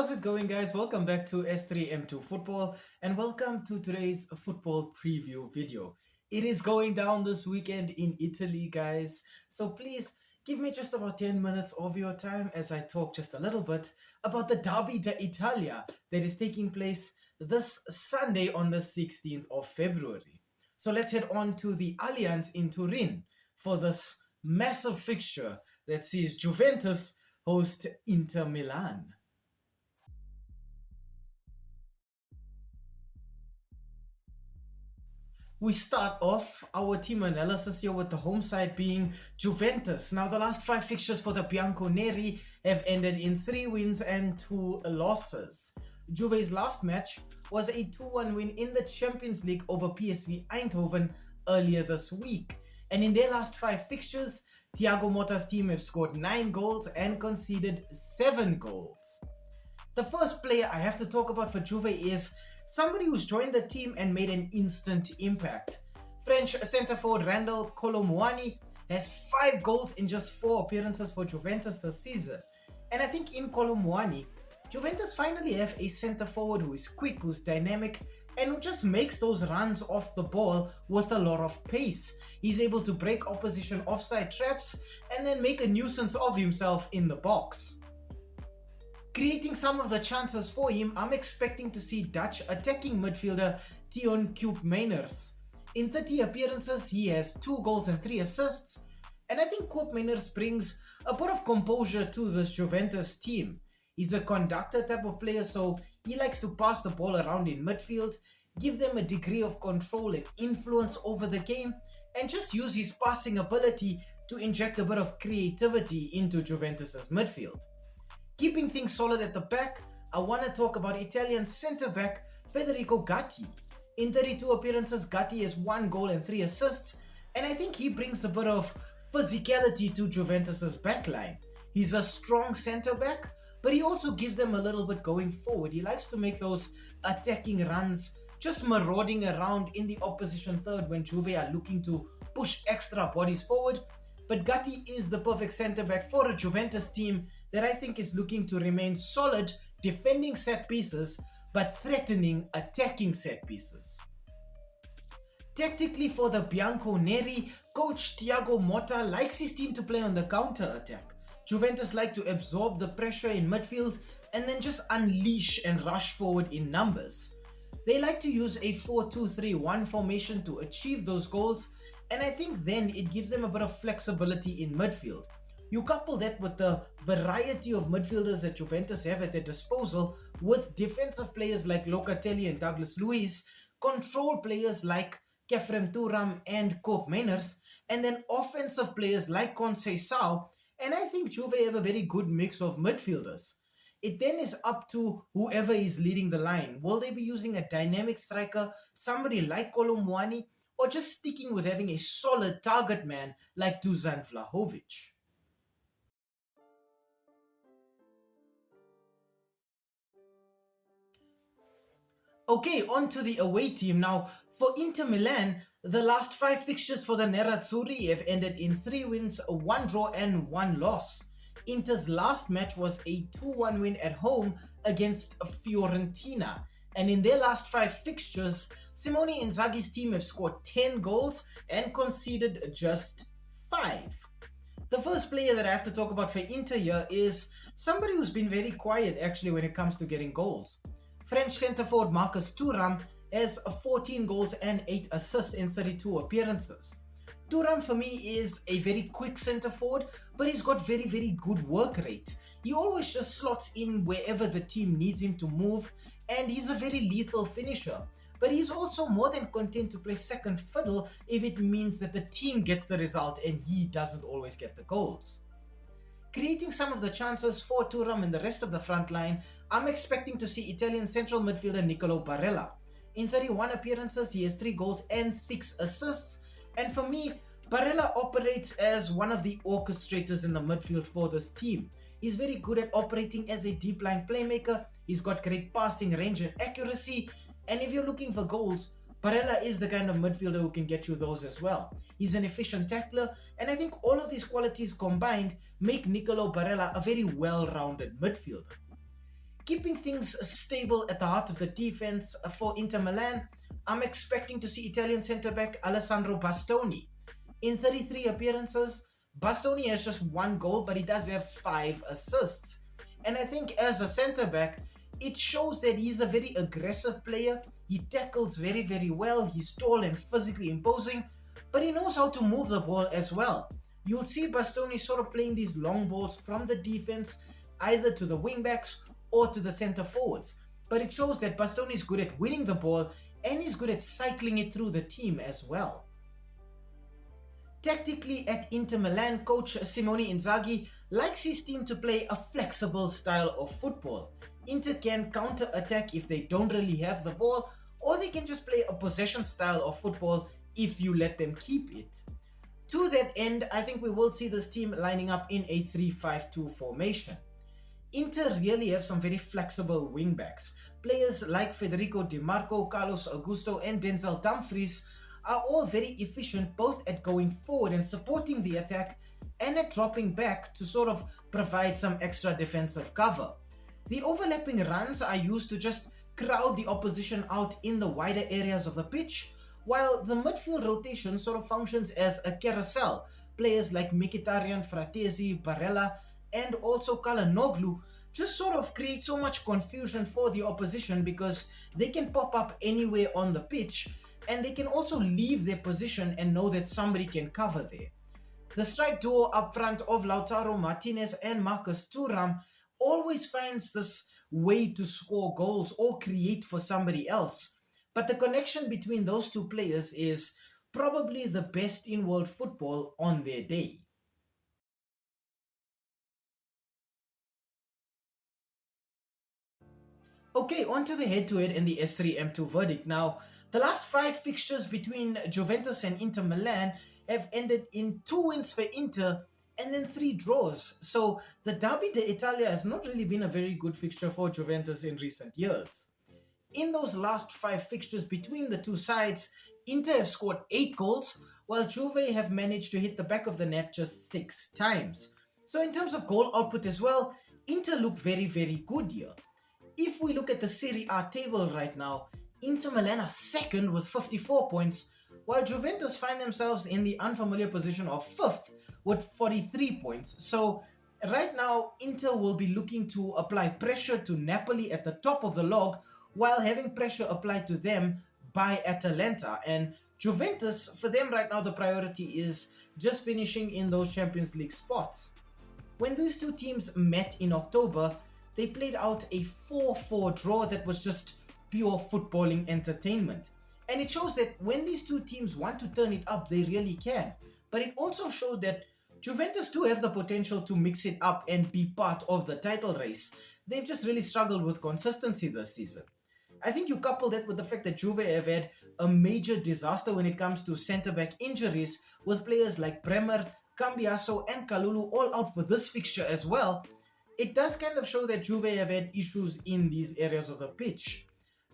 How's it going, guys? Welcome back to S3M2 Football and welcome to today's football preview video. It is going down this weekend in Italy, guys. So please give me just about 10 minutes of your time as I talk just a little bit about the Derby d'Italia that is taking place this Sunday on the 16th of February. So let's head on to the Allianz in Turin for this massive fixture that sees Juventus host Inter Milan. We start off our team analysis here with the home side being Juventus. Now, the last 5 fixtures for the Bianconeri have ended in 3 wins and 2 losses. Juve's last match was a 2-1 win in the Champions League over PSV Eindhoven earlier this week. And in their last 5 fixtures, Thiago Motta's team have scored 9 goals and conceded 7 goals. The first player I have to talk about for Juve is somebody who's joined the team and made an instant impact. French centre-forward Randal Kolo Muani has 5 goals in just 4 appearances for Juventus this season. And I think in Kolo Muani, Juventus finally have a centre-forward who is quick, who's dynamic, and who just makes those runs off the ball with a lot of pace. He's able to break opposition offside traps and then make a nuisance of himself in the box. Creating some of the chances for him, I'm expecting to see Dutch attacking midfielder Teun Koopmeiners. In 30 appearances, he has 2 goals and 3 assists, and I think Koopmeiners brings a bit of composure to this Juventus team. He's a conductor type of player, so he likes to pass the ball around in midfield, give them a degree of control and influence over the game, and just use his passing ability to inject a bit of creativity into Juventus's midfield. Keeping things solid at the back, I want to talk about Italian centre-back Federico Gatti. In 32 appearances, Gatti has 1 goal and 3 assists, and I think he brings a bit of physicality to Juventus's backline. He's a strong centre-back, but he also gives them a little bit going forward. He likes to make those attacking runs, just marauding around in the opposition third when Juve are looking to push extra bodies forward. But Gatti is the perfect centre-back for a Juventus team that I think is looking to remain solid defending set pieces but threatening attacking set pieces. Tactically for the Bianconeri, coach Thiago Motta likes his team to play on the counter-attack. Juventus like to absorb the pressure in midfield and then just unleash and rush forward in numbers. They like to use a 4-2-3-1 formation to achieve those goals, and I think then it gives them a bit of flexibility in midfield. You couple that with the variety of midfielders that Juventus have at their disposal, with defensive players like Locatelli and Douglas Luiz, control players like Khéphren Thuram and Koopmeiners, and then offensive players like Conceição, and I think Juve have a very good mix of midfielders. It then is up to whoever is leading the line. Will they be using a dynamic striker, somebody like Kolo Muani, or just sticking with having a solid target man like Dusan Vlahovic? Okay, on to the away team. Now, for Inter Milan, the last 5 fixtures for the Nerazzurri have ended in 3 wins, 1 draw and 1 loss. Inter's last match was a 2-1 win at home against Fiorentina. And in their last 5 fixtures, Simone Inzaghi's team have scored 10 goals and conceded just 5. The first player that I have to talk about for Inter here is somebody who's been very quiet actually when it comes to getting goals. French centre-forward Marcus Thuram has 14 goals and 8 assists in 32 appearances. Thuram for me is a very quick centre-forward, but he's got very good work rate. He always just slots in wherever the team needs him to move, and he's a very lethal finisher. But he's also more than content to play second fiddle if it means that the team gets the result and he doesn't always get the goals. Creating some of the chances for Thuram and the rest of the front line, I'm expecting to see Italian central midfielder Nicolo Barella. In 31 appearances, he has 3 goals and 6 assists, and for me, Barella operates as one of the orchestrators in the midfield for this team. He's very good at operating as a deep line playmaker, he's got great passing range and accuracy, and if you're looking for goals, Barella is the kind of midfielder who can get you those as well. He's an efficient tackler, and I think all of these qualities combined make Nicolo Barella a very well-rounded midfielder. keeping things stable at the heart of the defense for Inter Milan, I'm expecting to see Italian centre-back Alessandro Bastoni. In 33 appearances, Bastoni has just 1 goal, but he does have 5 assists. And I think as a centre-back, it shows that he's a very aggressive player. He tackles very, very well. He's tall and physically imposing, but he knows how to move the ball as well. You'll see Bastoni sort of playing these long balls from the defense, either to the wingbacks or to the centre forwards. But it shows that Bastoni is good at winning the ball and he's good at cycling it through the team as well. Tactically at Inter Milan, coach Simone Inzaghi likes his team to play a flexible style of football. Inter can counter-attack if they don't really have the ball, or they can just play a possession style of football if you let them keep it. To that end, I think we will see this team lining up in a 3-5-2 formation. Inter really have some very flexible wingbacks. Players like Federico Di Marco, Carlos Augusto and Denzel Dumfries are all very efficient both at going forward and supporting the attack and at dropping back to sort of provide some extra defensive cover. The overlapping runs are used to just crowd the opposition out in the wider areas of the pitch, while the midfield rotation sort of functions as a carousel. Players like Mkhitaryan, Fratesi, Barella and also Calhanoglu just sort of create so much confusion for the opposition because they can pop up anywhere on the pitch and they can also leave their position and know that somebody can cover there. The strike duo up front of Lautaro Martinez and Marcus Thuram always finds this way to score goals or create for somebody else. But the connection between those two players is probably the best in world football on their day. Okay, on to the head-to-head in the S3M2 Verdict. Now, the last 5 fixtures between Juventus and Inter Milan have ended in 2 wins for Inter and then 3 draws. So the Derby d'Italia has not really been a very good fixture for Juventus in recent years. In those last 5 fixtures between the two sides, Inter have scored 8 goals, while Juve have managed to hit the back of the net just 6 times. So in terms of goal output as well, Inter look very, very good here. If we look at the Serie A table right now, Inter Milan are second with 54 points, while Juventus find themselves in the unfamiliar position of 5th with 43 points. So right now, Inter will be looking to apply pressure to Napoli at the top of the log, while having pressure applied to them by Atalanta. And Juventus, for them right now, the priority is just finishing in those Champions League spots. When these two teams met in October, they played out a 4-4 draw that was just pure footballing entertainment. And it shows that when these two teams want to turn it up, they really can. But it also showed that Juventus do have the potential to mix it up and be part of the title race. They've just really struggled with consistency this season. I think you couple that with the fact that Juve have had a major disaster when it comes to centre-back injuries, with players like Bremer, Cambiaso and Kalulu all out for this fixture as well. It does kind of show that Juve have had issues in these areas of the pitch.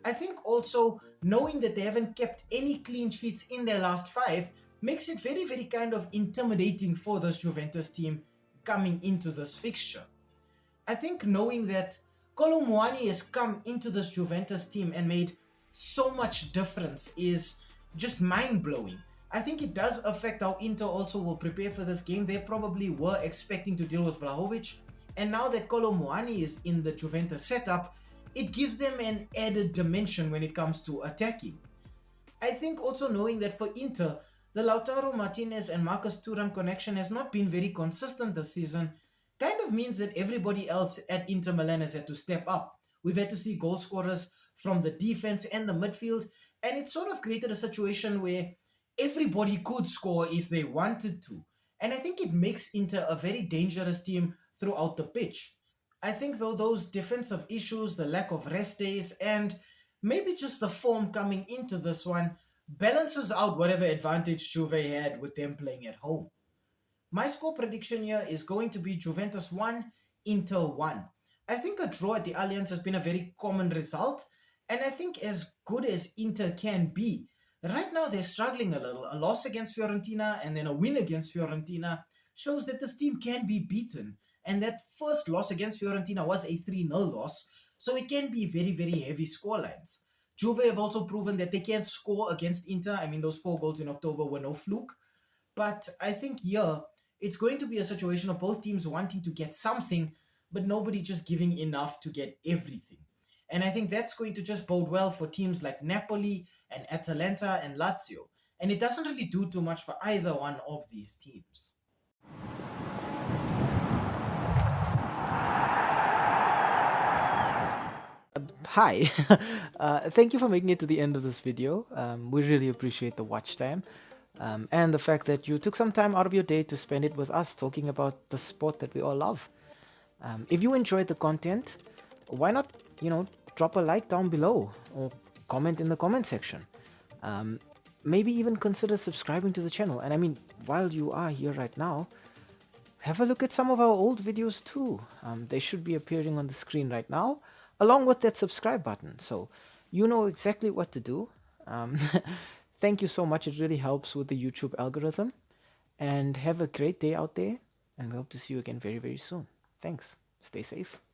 I think also knowing that they haven't kept any clean sheets in their last 5 makes it very, very kind of intimidating for this Juventus team coming into this fixture. I think knowing that Kolo Muani has come into this Juventus team and made so much difference is just mind-blowing. I think it does affect how Inter also will prepare for this game. They probably were expecting to deal with Vlahovic, and now that Kolo Muani is in the Juventus setup, it gives them an added dimension when it comes to attacking. I think also knowing that for Inter, the Lautaro Martinez and Marcus Thuram connection has not been very consistent this season, kind of means that everybody else at Inter Milan has had to step up. We've had to see goal scorers from the defense and the midfield, and it sort of created a situation where everybody could score if they wanted to. And I think it makes Inter a very dangerous team throughout the pitch. I think though those defensive issues, the lack of rest days, and maybe just the form coming into this one balances out whatever advantage Juve had with them playing at home. My score prediction here is going to be Juventus 1, Inter 1. I think a draw at the Allianz has been a very common result, and I think as good as Inter can be, right now they're struggling a little. A loss against Fiorentina and then a win against Fiorentina shows that this team can be beaten. And that first loss against Fiorentina was a 3-0 loss. So it can be very, very heavy scorelines. Juve have also proven that they can score against Inter. I mean, those 4 goals in October were no fluke. But I think here it's going to be a situation of both teams wanting to get something, but nobody just giving enough to get everything. And I think that's going to just bode well for teams like Napoli and Atalanta and Lazio. And it doesn't really do too much for either one of these teams. Hi, thank you for making it to the end of this video. We really appreciate the watch time and the fact that you took some time out of your day to spend it with us talking about the sport that we all love. If you enjoyed the content, why not, drop a like down below or comment in the comment section. Maybe even consider subscribing to the channel. And I mean, while you are here right now, have a look at some of our old videos too. They should be appearing on the screen right now, along with that subscribe button. So you know exactly what to do. Thank you so much. It really helps with the YouTube algorithm. And have a great day out there. And we hope to see you again very, very soon. Thanks. Stay safe.